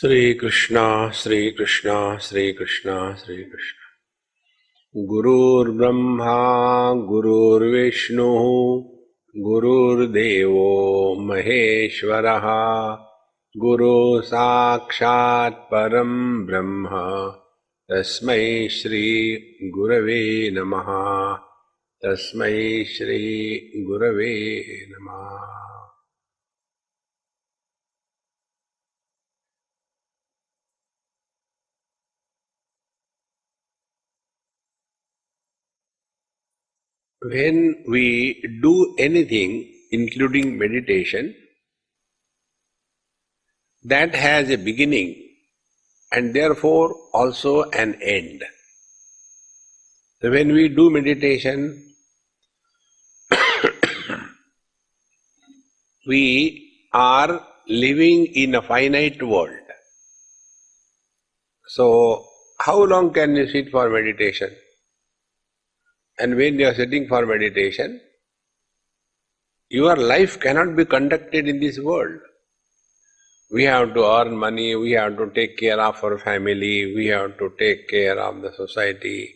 Sri Krishna, Sri Krishna, Sri Krishna, Sri Krishna. Gurur Brahma, Gurur Vishnu, Gurur Devo Maheshwaraha, Guru Sakshat Param Brahma, Tasmai Shri Gurave Namaha, Tasmai Shri Gurave Namaha. When we do anything, including meditation, that has a beginning and therefore also an end. So when we do meditation, we are living in a finite world. So how long can you sit for meditation? And when you are sitting for meditation, your life cannot be conducted in this world. We have to earn money, we have to take care of our family, we have to take care of the society.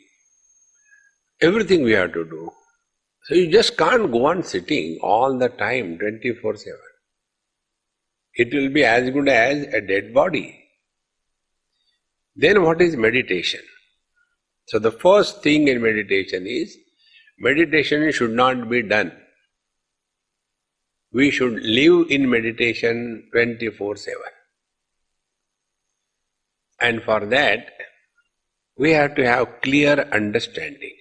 Everything we have to do. So you just can't go on sitting all the time, 24/7. It will be as good as a dead body. Then what is meditation? So the first thing in meditation is, meditation should not be done. We should live in meditation 24/7. And for that, we have to have clear understanding.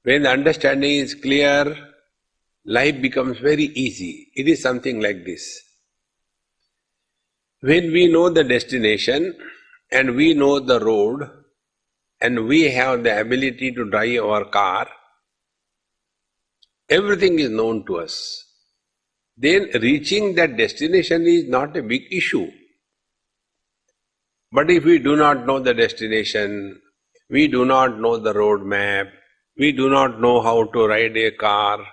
When the understanding is clear, life becomes very easy. It is something like this. When we know the destination and we know the road and we have the ability to drive our car, everything is known to us. Then reaching that destination is not a big issue. But if we do not know the destination, we do not know the road map, we do not know how to ride a car,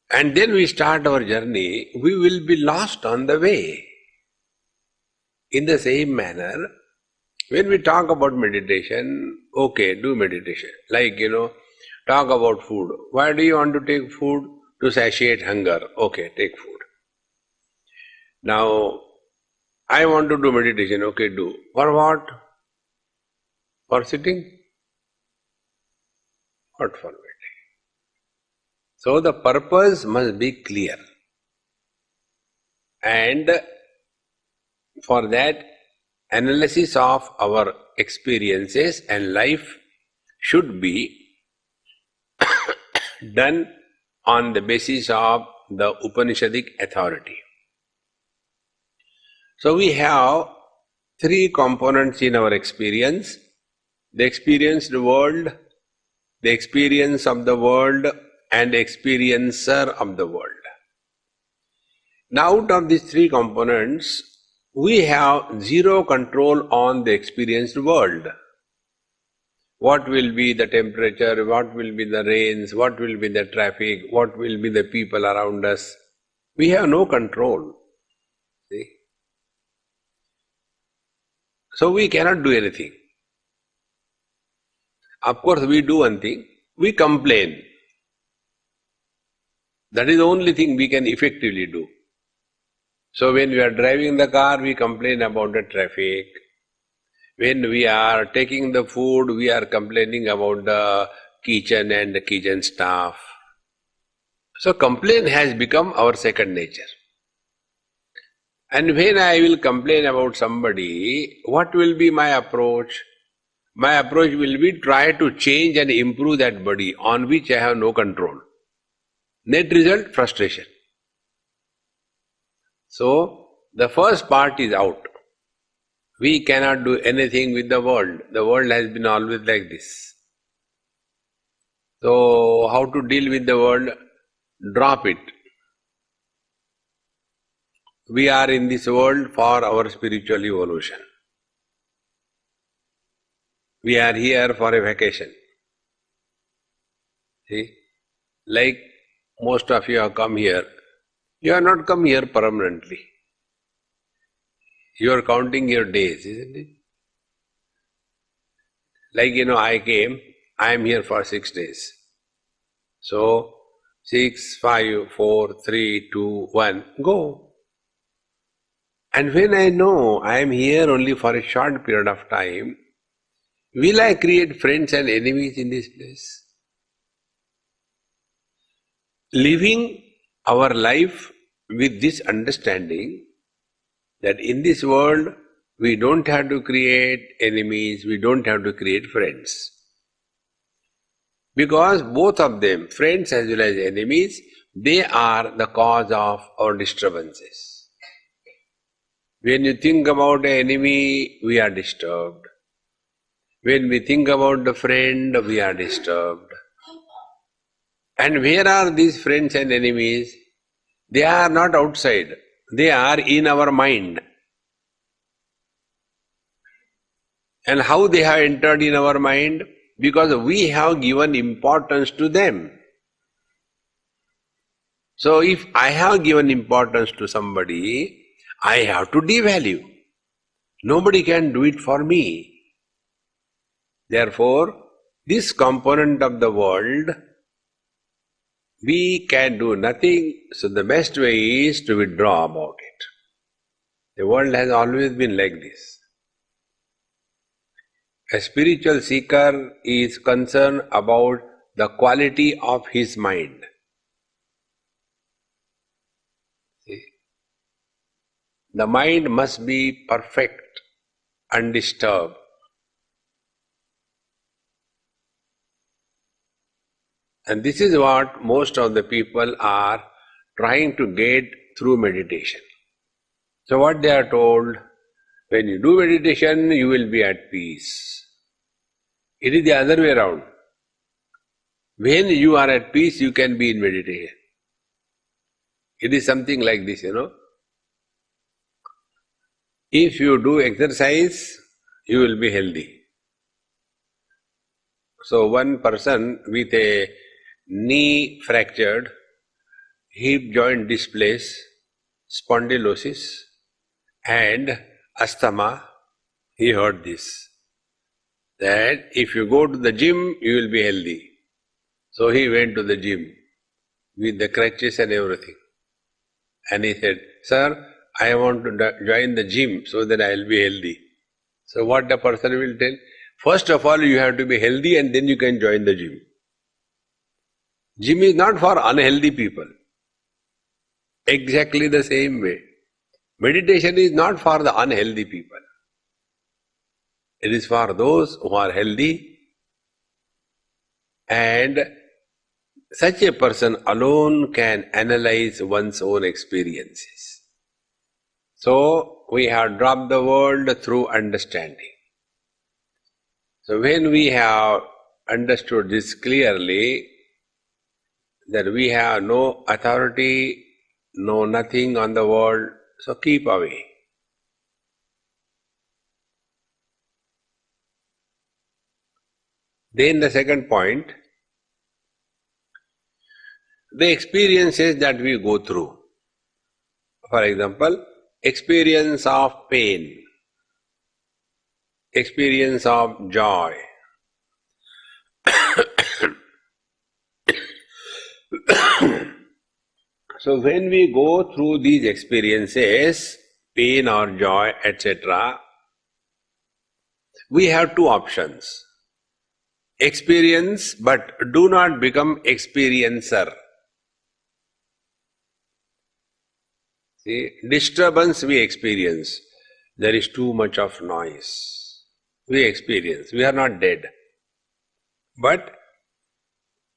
and then we start our journey, we will be lost on the way. In the same manner, when we talk about meditation, okay, do meditation. Like, talk about food. Why do you want to take food? To satiate hunger. Okay, take food. Now, I want to do meditation. Okay, do. For what? For sitting? Not for meditation. So the purpose must be clear. And for that, analysis of our experiences and life should be done on the basis of the Upanishadic authority. So we have three components in our experience: the experienced world, the experience of the world, and the experiencer of the world. Now, out of these three components, we have zero control on the experienced world. What will be the temperature, what will be the rains, what will be the traffic, what will be the people around us? We have no control. See? So we cannot do anything. Of course, we do one thing, we complain. That is the only thing we can effectively do. So when we are driving the car, we complain about the traffic. When we are taking the food, we are complaining about the kitchen and the kitchen staff. So complaint has become our second nature. And when I will complain about somebody, what will be my approach? My approach will be try to change and improve that body on which I have no control. Net result, frustration. So, the first part is out. We cannot do anything with the world. The world has been always like this. So, how to deal with the world? Drop it. We are in this world for our spiritual evolution. We are here for a vacation. See? Like most of you have come here. You have not come here permanently. You are counting your days, isn't it? Like, I am here for 6 days. So, 6, 5, 4, 3, 2, 1, go. And when I know I am here only for a short period of time, will I create friends and enemies in this place? Living our life with this understanding that in this world we don't have to create enemies, we don't have to create friends. Because both of them, friends as well as enemies, they are the cause of our disturbances. When you think about an enemy, we are disturbed. When we think about the friend, we are disturbed. And where are these friends and enemies? They are not outside. They are in our mind. And how they have entered in our mind? Because we have given importance to them. So if I have given importance to somebody, I have to devalue. Nobody can do it for me. Therefore, this component of the world, we can do nothing, so the best way is to withdraw about it. The world has always been like this. A spiritual seeker is concerned about the quality of his mind. See? The mind must be perfect, undisturbed. And this is what most of the people are trying to get through meditation. So what they are told, when you do meditation, you will be at peace. It is the other way around. When you are at peace, you can be in meditation. It is something like this, If you do exercise, you will be healthy. So one person with a knee fractured, hip joint displaced, spondylosis and asthma, he heard this, that if you go to the gym, you will be healthy. So he went to the gym with the crutches and everything. And he said, "Sir, I want to join the gym so that I will be healthy." So what the person will tell? First of all, you have to be healthy and then you can join the gym. Gym is not for unhealthy people. Exactly the same way. Meditation is not for the unhealthy people. It is for those who are healthy, and such a person alone can analyze one's own experiences. So we have dropped the world through understanding. So when we have understood this clearly, that we have no authority, no nothing on the world, so keep away. Then the second point, the experiences that we go through. For example, experience of pain, experience of joy. So when we go through these experiences, pain or joy, etc., we have two options. Experience, but do not become experiencer. See, disturbance we experience. There is too much of noise. We experience. We are not dead. But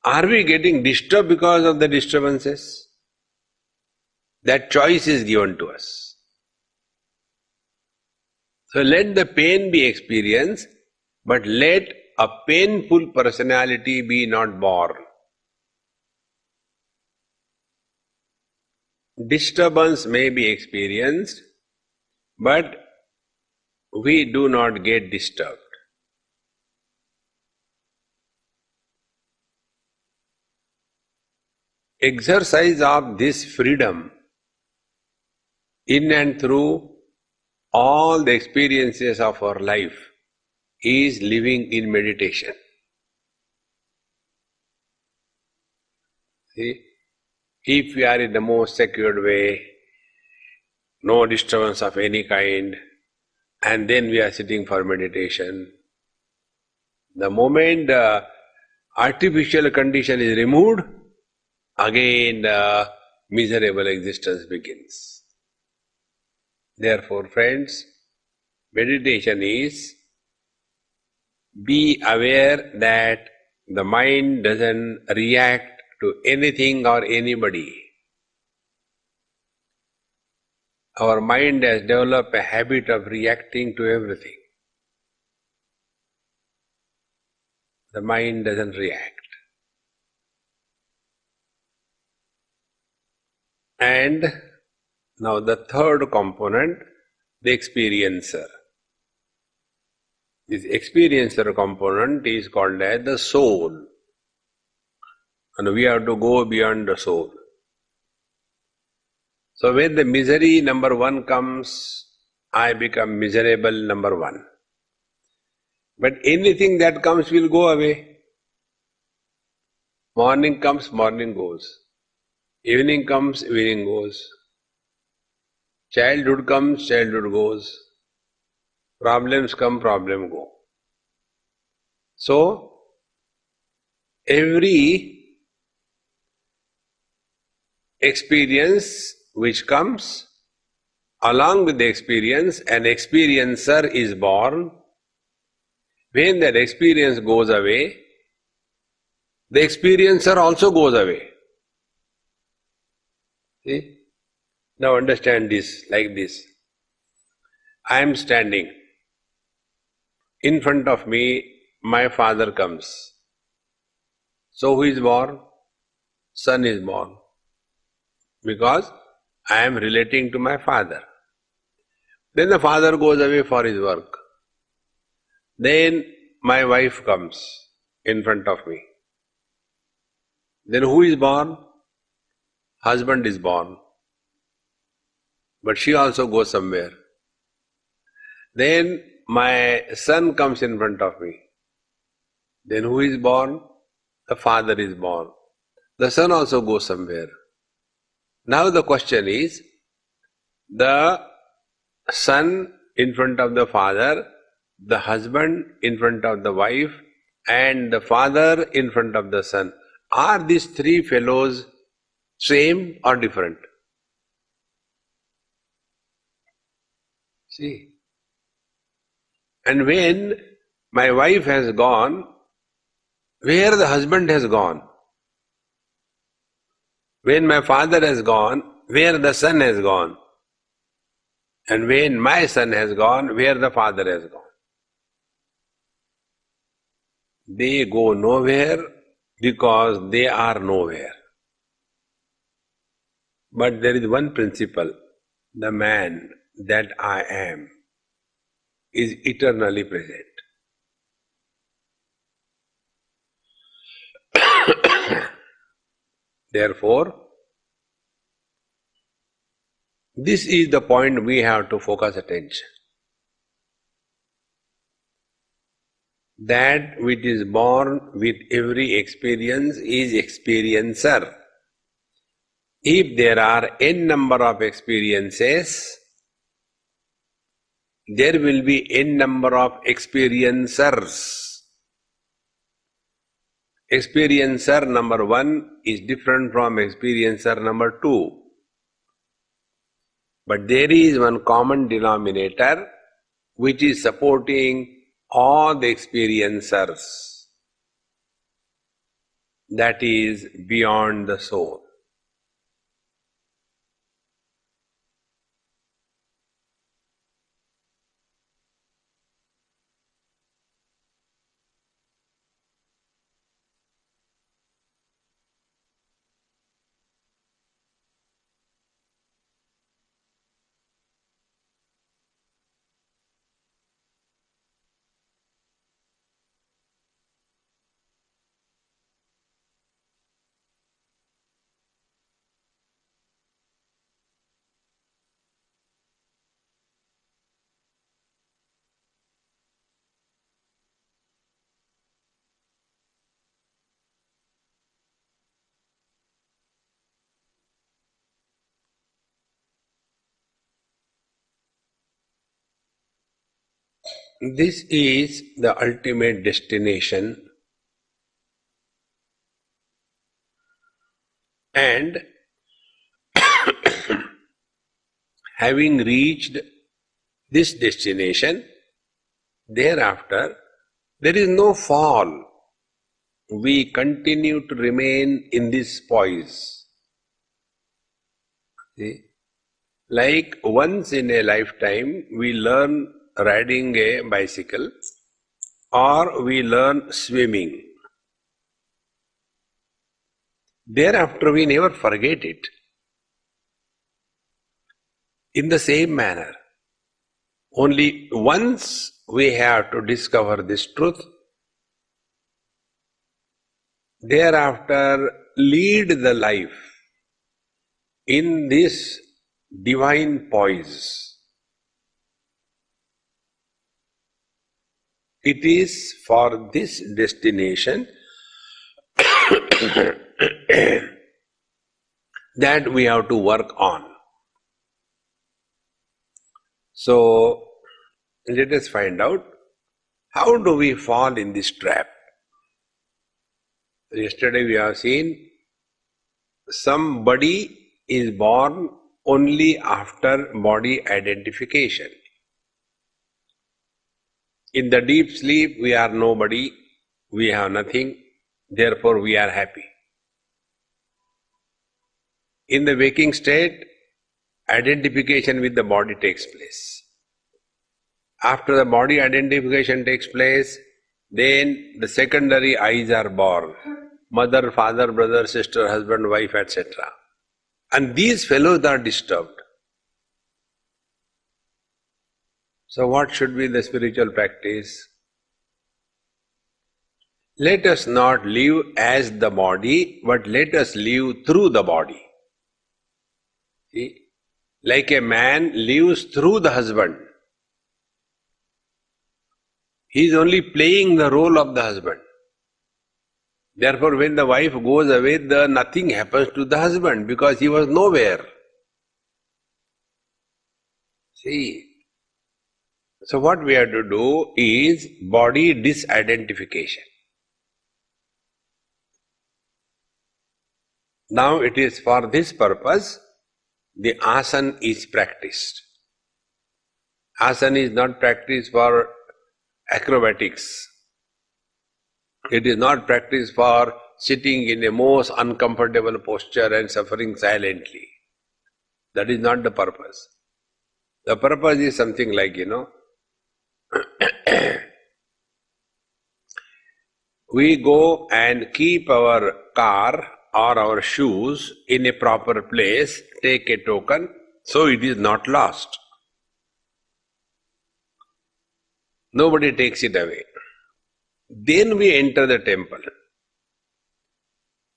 are we getting disturbed because of the disturbances? That choice is given to us. So let the pain be experienced, but let a painful personality be not born. Disturbance may be experienced, but we do not get disturbed. Exercise of this freedom in and through all the experiences of our life is living in meditation. See? If we are in the most secured way, no disturbance of any kind, and then we are sitting for meditation, the moment the artificial condition is removed, again the miserable existence begins. Therefore, friends, meditation is be aware that the mind doesn't react to anything or anybody. Our mind has developed a habit of reacting to everything. The mind doesn't react. And now the third component, the experiencer. This experiencer component is called as the soul. And we have to go beyond the soul. So when the misery number one comes, I become miserable number one. But anything that comes will go away. Morning comes, morning goes. Evening comes, evening goes. Childhood comes, childhood goes. Problems come, problem go. So, every experience which comes, along with the experience, an experiencer is born. When that experience goes away, the experiencer also goes away. See? Now understand this like this. I am standing. In front of me, my father comes. So who is born? Son is born. Because I am relating to my father. Then the father goes away for his work. Then my wife comes in front of me. Then who is born? Husband is born. But she also goes somewhere. Then my son comes in front of me. Then who is born? The father is born. The son also goes somewhere. Now the question is, the son in front of the father, the husband in front of the wife, and the father in front of the son. Are these three fellows same or different? See. And when my wife has gone, where the husband has gone? When my father has gone, where the son has gone? And when my son has gone, where the father has gone? They go nowhere because they are nowhere. But there is one principle. The man that I am is eternally present. Therefore, this is the point we have to focus attention. That which is born with every experience is experiencer. If there are n number of experiences, there will be n number of experiencers. Experiencer number one is different from experiencer number two. But there is one common denominator which is supporting all the experiencers. That is beyond the soul. This is the ultimate destination, and having reached this destination, thereafter there is no fall. We continue to remain in this poise. See? Like once in a lifetime we learn riding a bicycle or we learn swimming. Thereafter we never forget it. In the same manner, only once we have to discover this truth, thereafter lead the life in this divine poise. It is for this destination that we have to work on. So, let us find out how do we fall in this trap. Yesterday we have seen somebody is born only after body identification. In the deep sleep we are nobody, we have nothing, therefore we are happy. In the waking state, identification with the body takes place. After the body identification takes place, then the secondary eyes are born. Mother, father, brother, sister, husband, wife, etc. And these fellows are disturbed. So what should be the spiritual practice? Let us not live as the body, but let us live through the body. See? Like a man lives through the husband. He is only playing the role of the husband. Therefore, when the wife goes away, nothing happens to the husband because he was nowhere. See? So what we have to do is body disidentification. Now it is for this purpose the asana is practiced. Asana is not practiced for acrobatics. It is not practiced for sitting in a most uncomfortable posture and suffering silently. That is not the purpose. The purpose is something like, we go and keep our car or our shoes in a proper place, take a token, so it is not lost. Nobody takes it away. Then we enter the temple.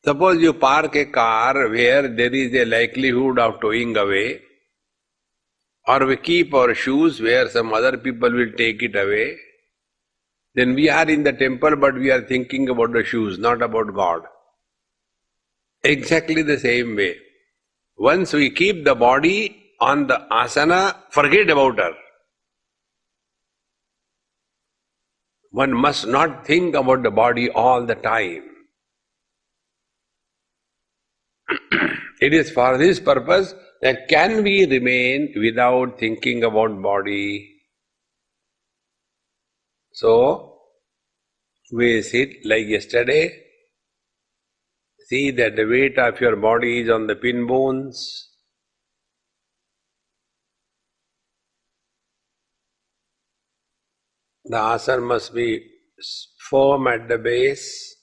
Suppose you park a car where there is a likelihood of towing away, or we keep our shoes where some other people will take it away, then we are in the temple but we are thinking about the shoes, not about God. Exactly the same way. Once we keep the body on the asana, forget about her. One must not think about the body all the time. It is for this purpose that can we remain without thinking about body. So, we sit like yesterday, see that the weight of your body is on the pin bones. The asana must be firm at the base,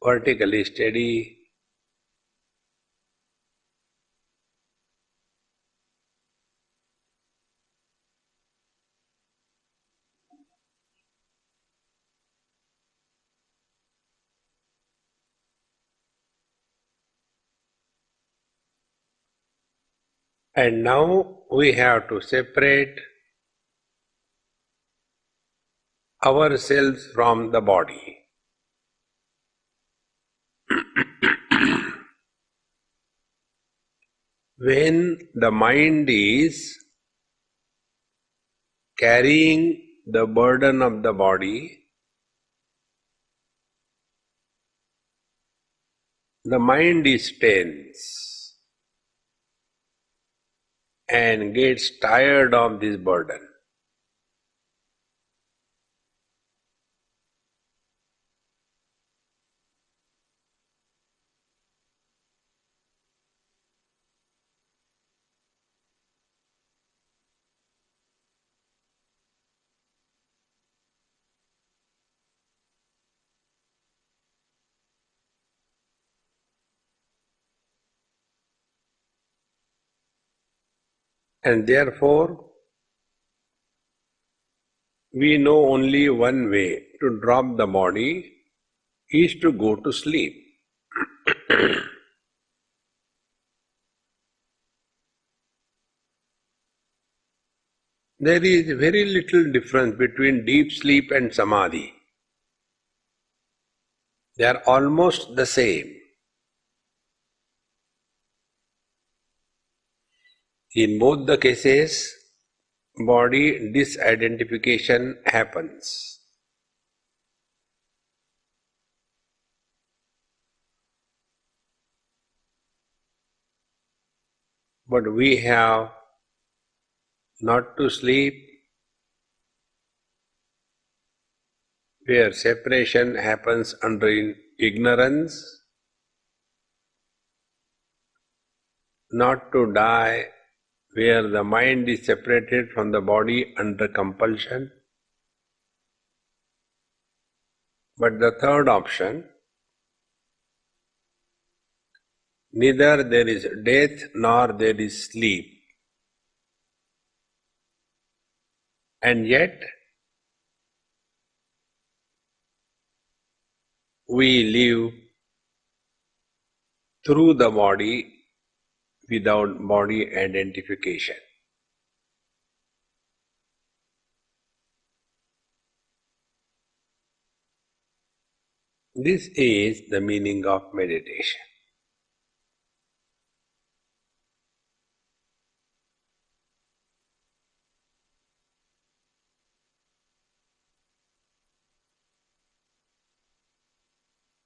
vertically steady. And now we have to separate ourselves from the body. When the mind is carrying the burden of the body, the mind is tense and gets tired of this burden. And therefore, we know only one way to drop the body is to go to sleep. There is very little difference between deep sleep and samadhi. They are almost the same. In both the cases, body disidentification happens. But we have not to sleep where separation happens under ignorance, not to die where the mind is separated from the body under compulsion. But the third option, neither there is death nor there is sleep. And yet, we live through the body without body identification. This is the meaning of meditation.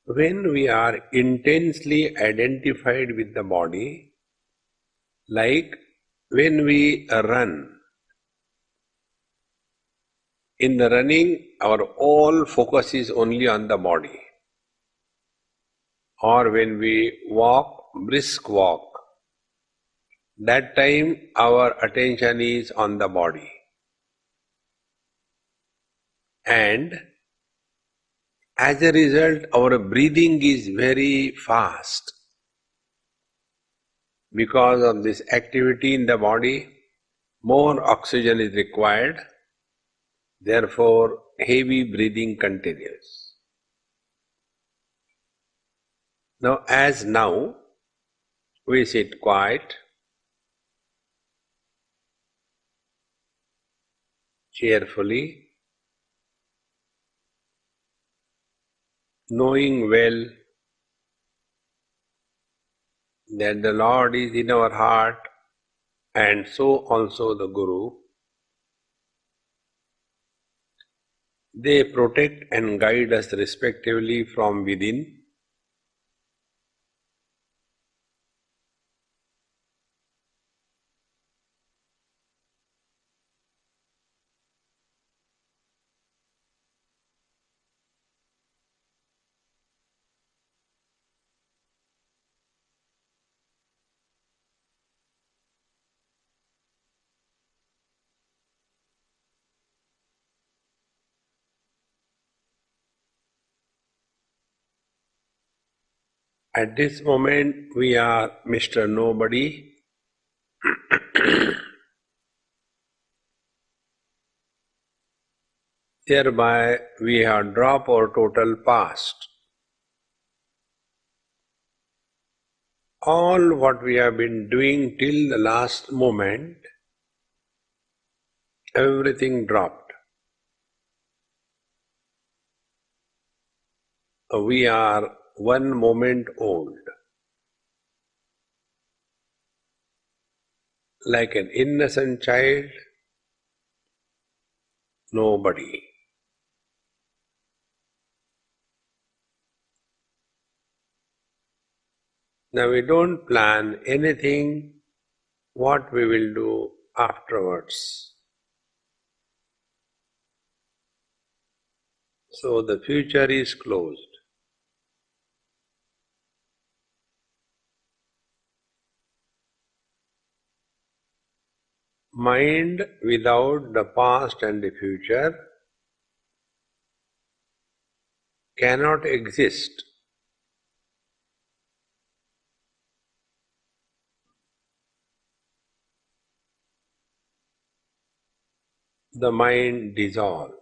When we are intensely identified with the body, like when we run, in the running our all focus is only on the body. Or when we walk, brisk walk, that time our attention is on the body. And as a result, our breathing is very fast. Because of this activity in the body, more oxygen is required, therefore heavy breathing continues. Now, we sit quiet, cheerfully, knowing well that the Lord is in our heart and so also the Guru. They protect and guide us respectively from within. At this moment, we are Mr. Nobody. Thereby, we have dropped our total past. All what we have been doing till the last moment, everything dropped. We are one moment old. Like an innocent child, Nobody. Now we don't plan anything what we will do afterwards. So the future is closed. Mind without the past and the future cannot exist. The mind dissolves.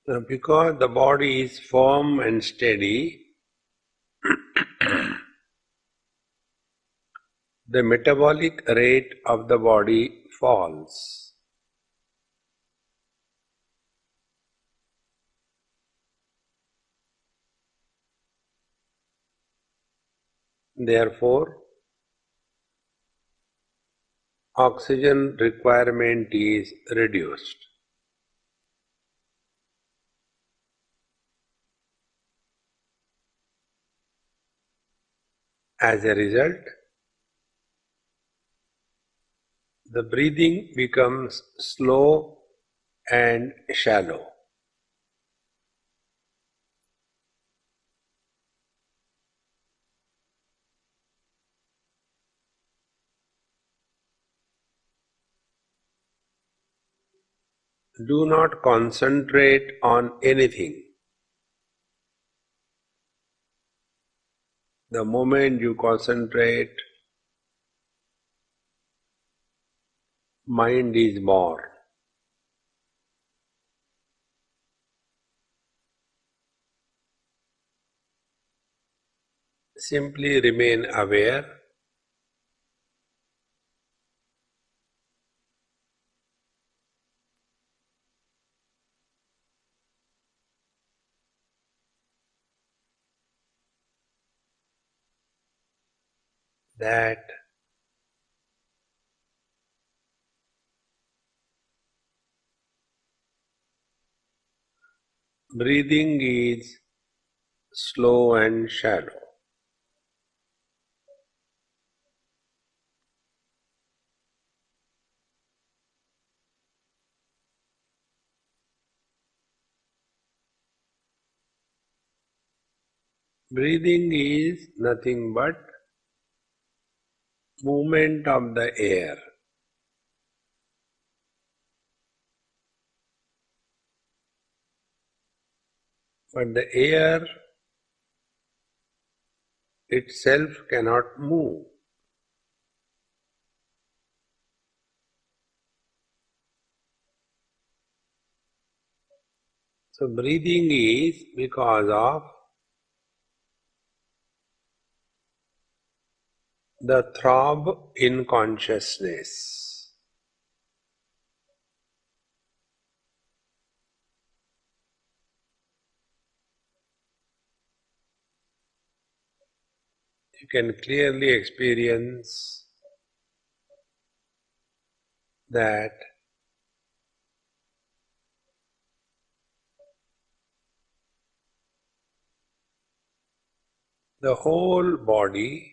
Now, because the body is firm and steady, the metabolic rate of the body falls. Therefore, oxygen requirement is reduced. As a result, the breathing becomes slow and shallow. Do not concentrate on anything. The moment you concentrate, mind is born. Simply remain aware that breathing is slow and shallow. Breathing is nothing but movement of the air. But the air itself cannot move. So breathing is because of the throb in consciousness. You can clearly experience that the whole body,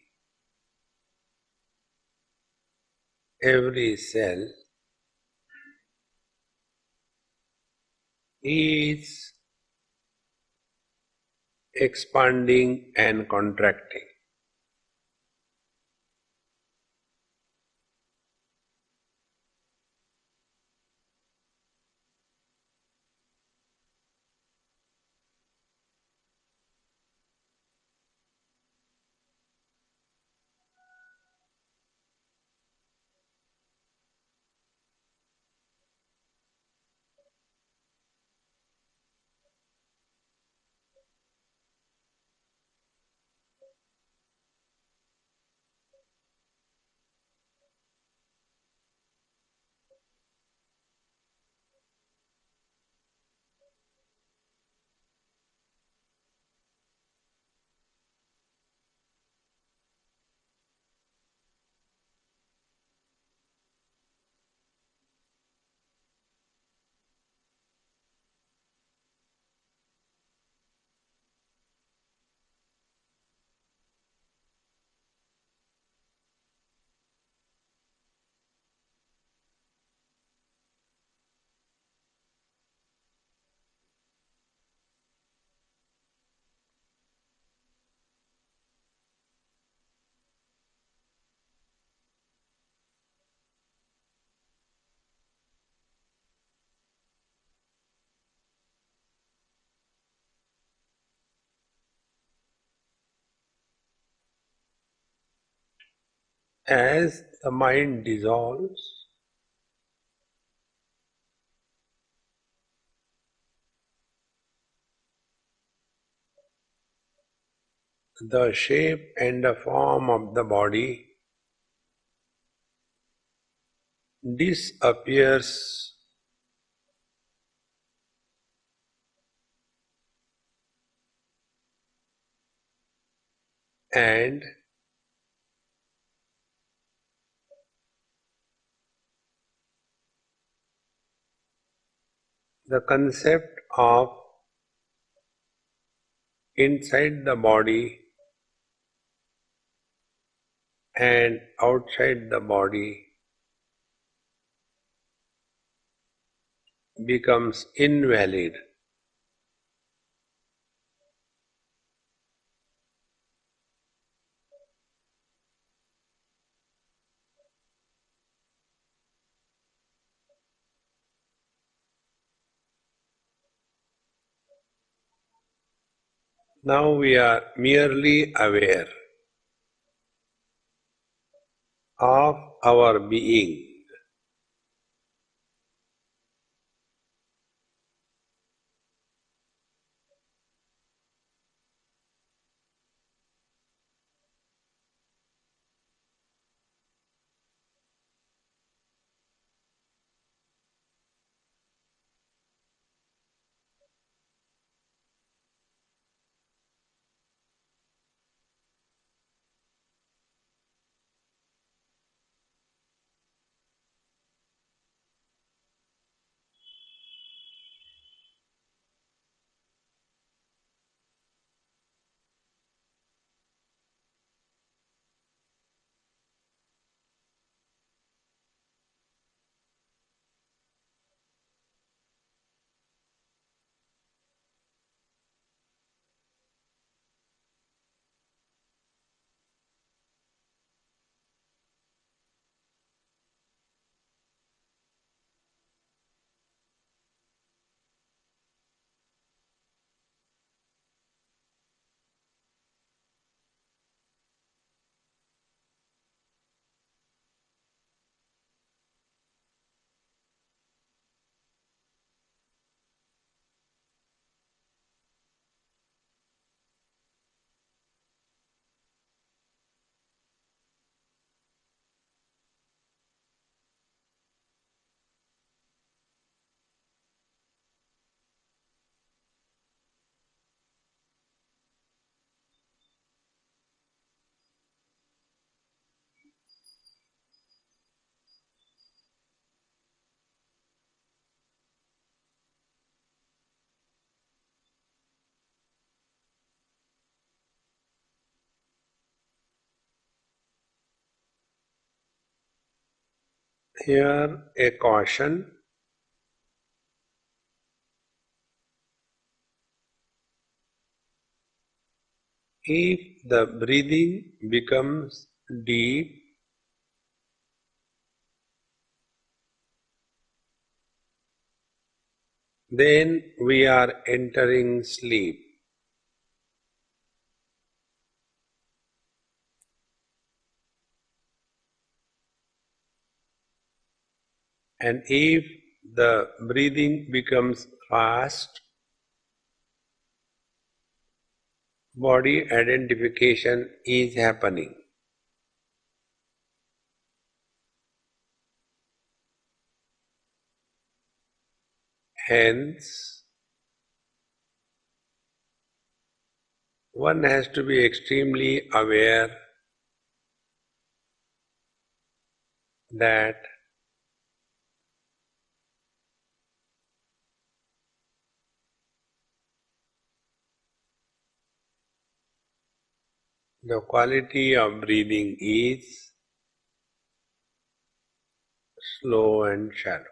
every cell is expanding and contracting. As the mind dissolves, the shape and the form of the body disappears and the concept of inside the body and outside the body becomes invalid. Now we are merely aware of our being. Here a caution: If the breathing becomes deep, then we are entering sleep. And if the breathing becomes fast, body identification is happening. Hence, one has to be extremely aware that the quality of breathing is slow and shallow.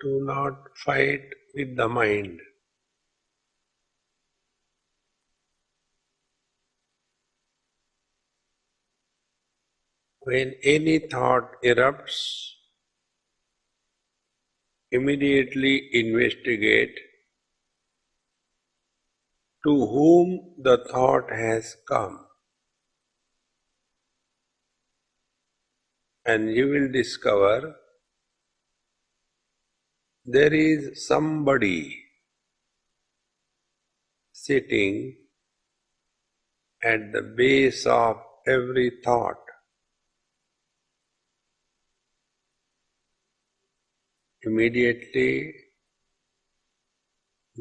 Do not fight with the mind. When any thought erupts, immediately investigate to whom the thought has come, and you will discover there is somebody sitting at the base of every thought. Immediately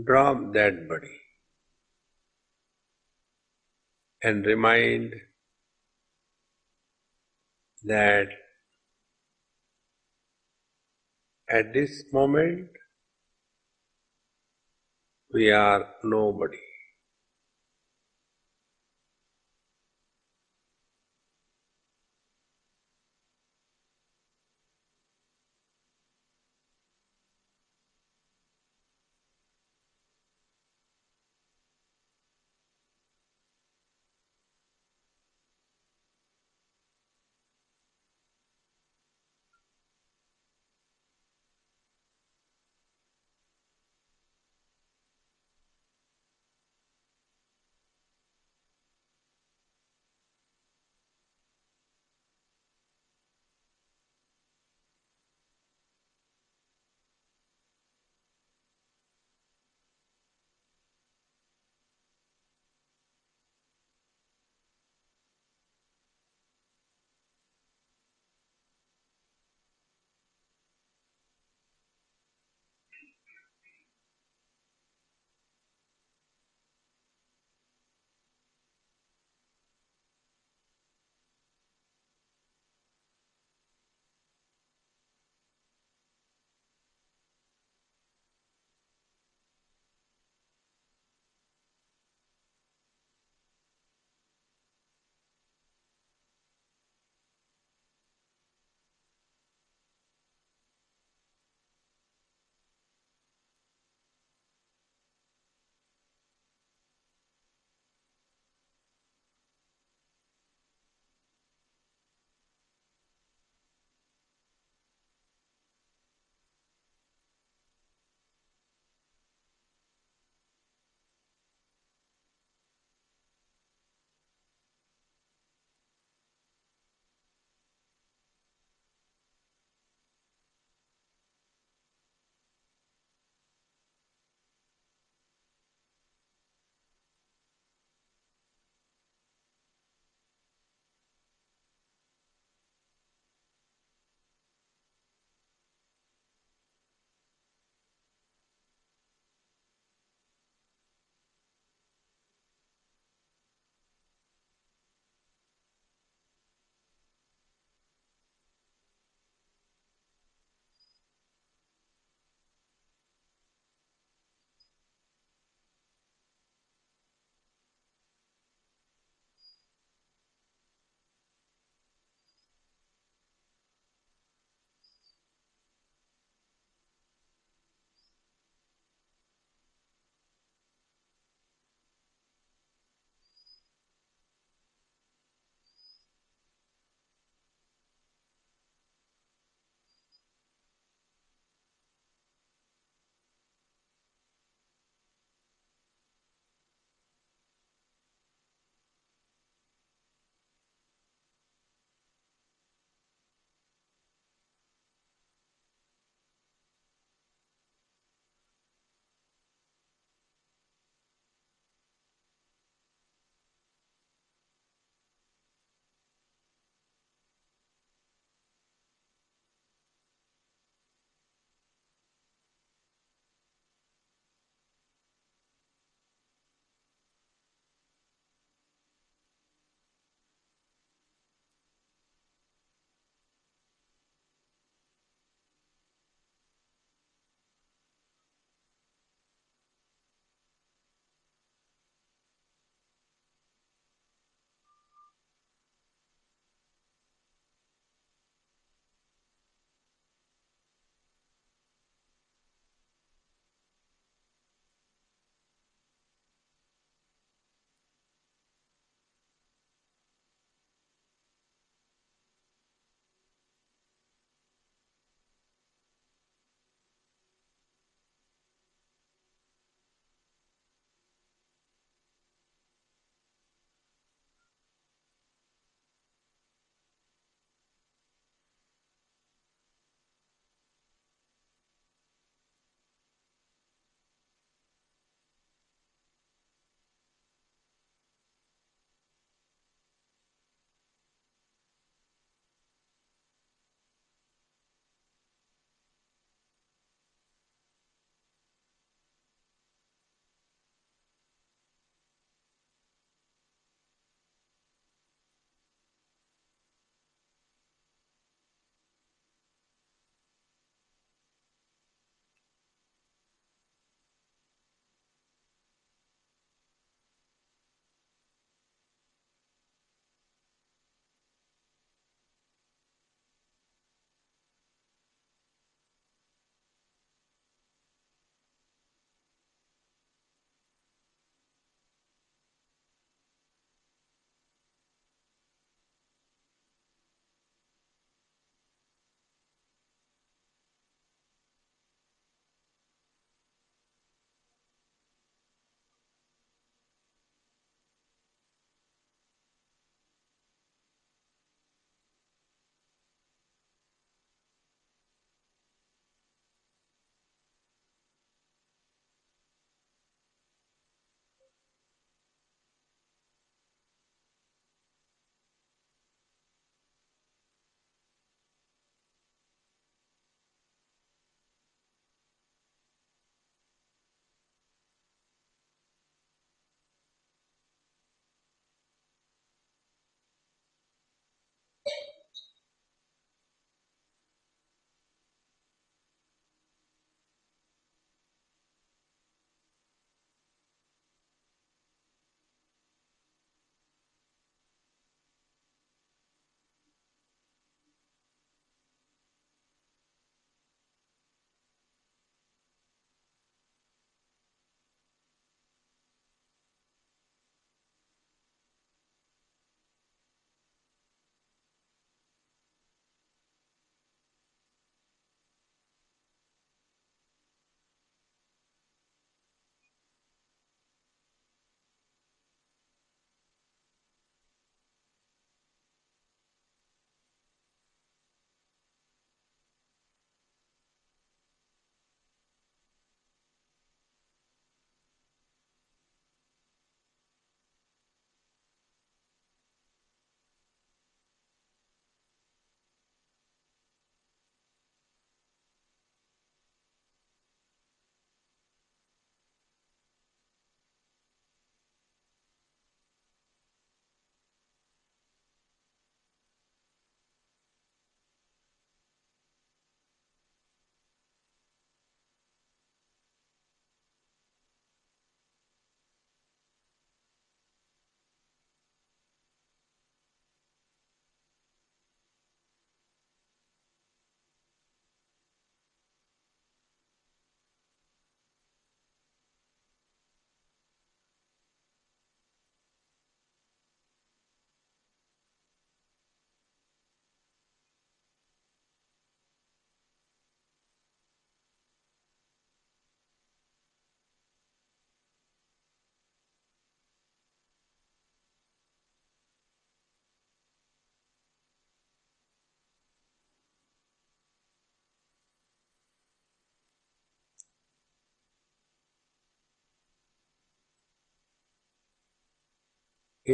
drop that body and remind that at this moment we are nobody.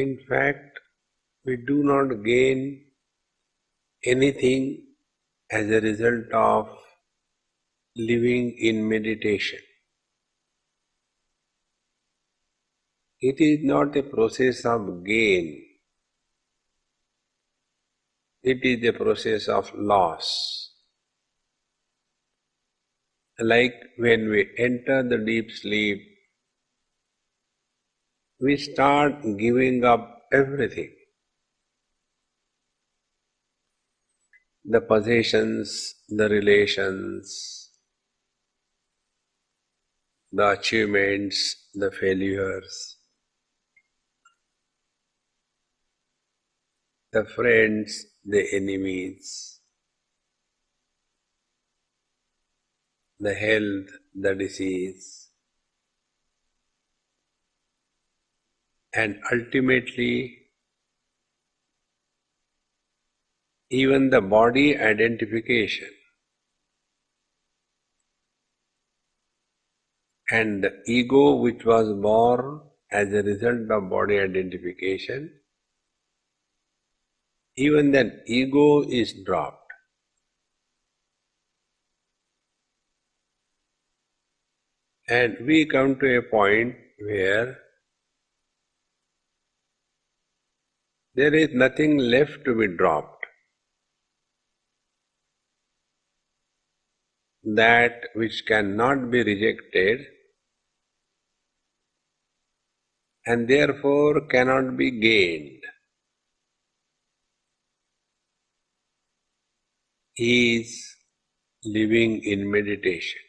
In fact, we do not gain anything as a result of living in meditation. It is not a process of gain, it is a process of loss. Like when we enter the deep sleep, we start giving up everything. The possessions, the relations, the achievements, the failures, the friends, the enemies, the health, the disease, and ultimately even the body identification and the ego which was born as a result of body identification, even that ego is dropped. And we come to a point where there is nothing left to be dropped. That which cannot be rejected and therefore cannot be gained is living in meditation.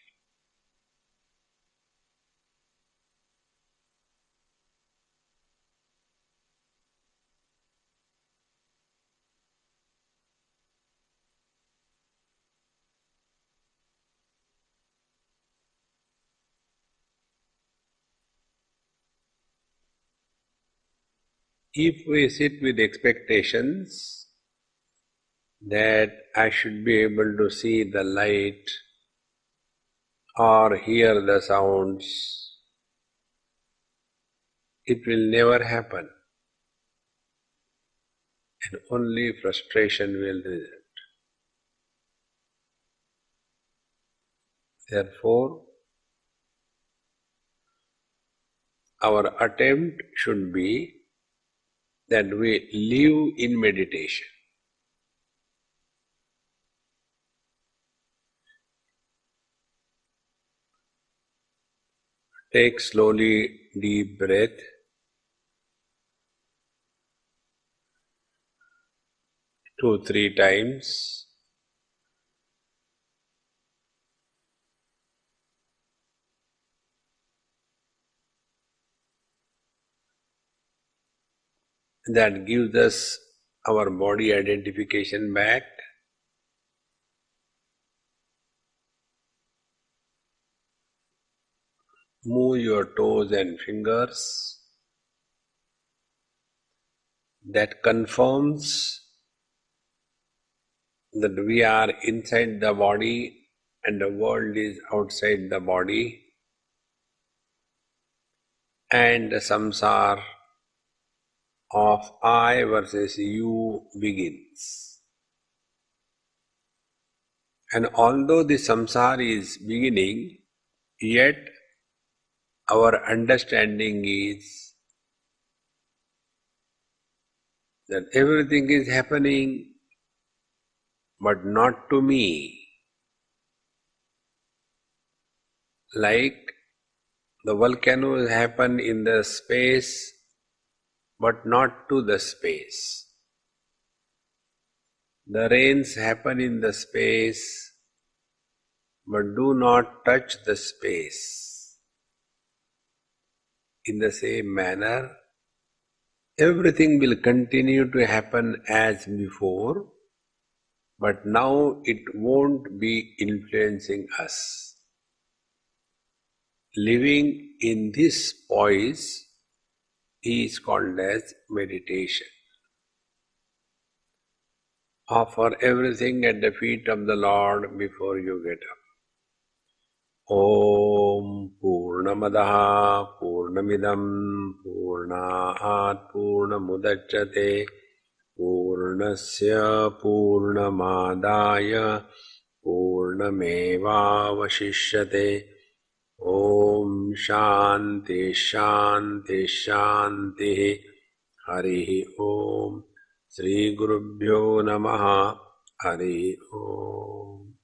If we sit with expectations that I should be able to see the light or hear the sounds, it will never happen, and only frustration will result. Therefore, our attempt should be that we live in meditation. Take slowly deep breath. Two, three times. That gives us our body identification back. Move your toes and fingers. That confirms that we are inside the body and the world is outside the body, and the samsara of I versus you begins. And although the samsara is beginning, yet our understanding is that everything is happening but not to me. Like the volcanoes happen in the space but not to the space. The rains happen in the space but do not touch the space. In the same manner, everything will continue to happen as before, but now it won't be influencing us. Living in this poise is called as meditation. Offer everything at the feet of the Lord before you get up. Om Purnamada पूर्णमदः पूर्णमिदं पूर्णात् पूर्णमुदच्यते पूर्णस्य पूर्णमादाय पूर्णमेवावशिष्यते ॐ शान्ति शान्ति शान्तिः हरिः ॐ श्रीगुरुभ्यो नमः हरिः ॐ